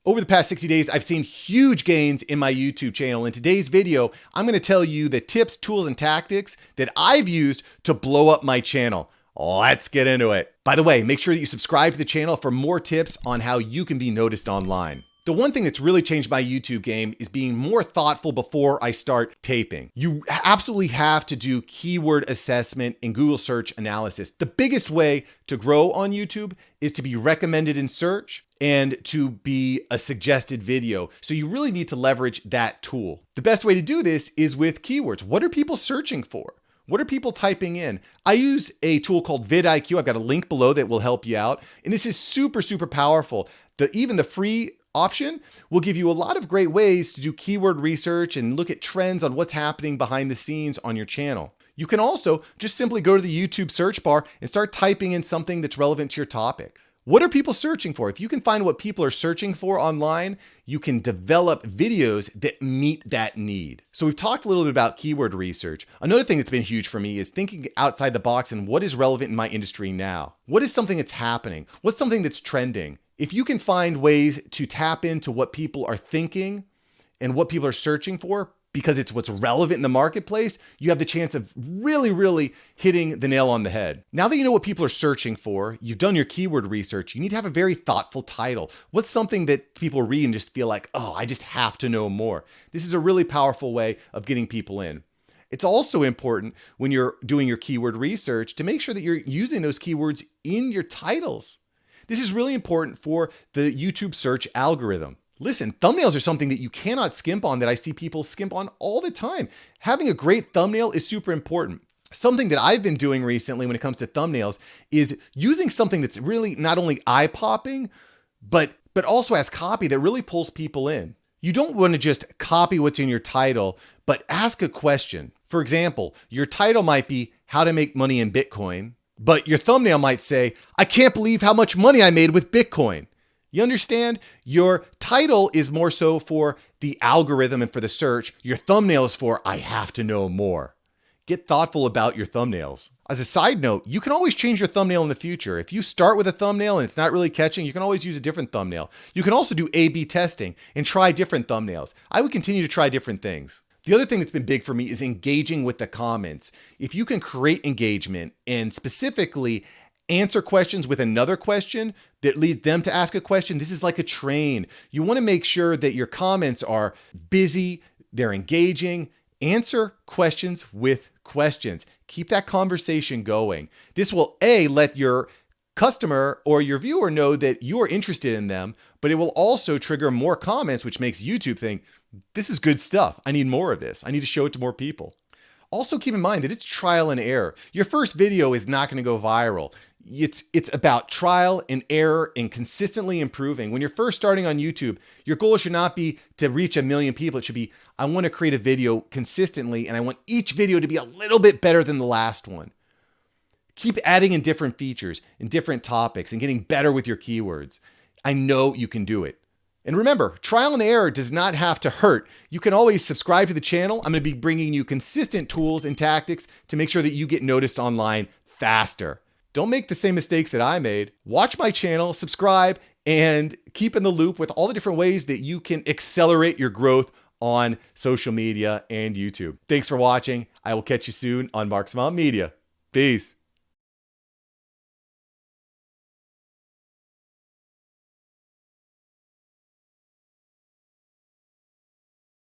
Over the past 60 days, I've seen huge gains in my YouTube channel. In today's video, I'm going to tell you the tips, tools, and tactics that I've used to blow up my channel. Let's get into it. By the way, make sure that you subscribe to the channel for more tips on how you can be noticed online. The one thing that's really changed my YouTube game is being more thoughtful before I start taping. You absolutely have to do keyword assessment and Google search analysis. The biggest way to grow on YouTube is to be recommended in search and to be a suggested video. So you really need to leverage that tool. The best way to do this is with keywords. What are people searching for? What are people typing in? I use a tool called VidIQ. I've got a link below that will help you out. And this is super, super powerful. Even the free option will give you a lot of great ways to do keyword research and look at trends on what's happening behind the scenes on your channel. You can also just simply go to the YouTube search bar and start typing in something that's relevant to your topic. What are people searching for? If you can find what people are searching for online, you can develop videos that meet that need. So we've talked a little bit about keyword research. Another thing that's been huge for me is thinking outside the box and what is relevant in my industry now. What is something that's happening? What's something that's trending? If you can find ways to tap into what people are thinking and what people are searching for, because it's what's relevant in the marketplace, you have the chance of really hitting the nail on the head. Now that you know what people are searching for, you've done your keyword research, you need to have a very thoughtful title. What's something that people read and just feel like, oh, I just have to know more? This is a really powerful way of getting people in. It's also important when you're doing your keyword research to make sure that you're using those keywords in your titles. This is really important for the YouTube search algorithm. Listen, thumbnails are something that you cannot skimp on, that I see people skimp on all the time. Having a great thumbnail is super important. Something that I've been doing recently when it comes to thumbnails is using something that's really not only eye-popping, but also has copy that really pulls people in. You don't want to just copy what's in your title, but ask a question. For example, your title might be how to make money in Bitcoin, but your thumbnail might say, I can't believe how much money I made with Bitcoin. You understand? Your title is more so for the algorithm and for the search. Your thumbnail is for, I have to know more. Get thoughtful about your thumbnails. As a side note, you can always change your thumbnail in the future. If you start with a thumbnail and it's not really catching, you can always use a different thumbnail. You can also do A/B testing and try different thumbnails. I would continue to try different things. The other thing that's been big for me is engaging with the comments. If you can create engagement and specifically answer questions with another question that leads them to ask a question, this is like a train. You want to make sure that your comments are busy, they're engaging. Answer questions with questions. Keep that conversation going. This will let your customer or your viewer know that you're interested in them, but it will also trigger more comments, which makes YouTube think, this is good stuff. I need more of this. I need to show it to more people. Also keep in mind that it's trial and error. Your first video is not going to go viral. It's about trial and error and consistently improving. When you're first starting on YouTube, your goal should not be to reach 1 million people. It should be, I want to create a video consistently and I want each video to be a little bit better than the last one. Keep adding in different features and different topics and getting better with your keywords. I know you can do it. And remember, trial and error does not have to hurt. You can always subscribe to the channel. I'm going to be bringing you consistent tools and tactics to make sure that you get noticed online faster. Don't make the same mistakes that I made. Watch my channel, subscribe, and keep in the loop with all the different ways that you can accelerate your growth on social media and YouTube. Thanks for watching. I will catch you soon on Mark Savant Media. Peace.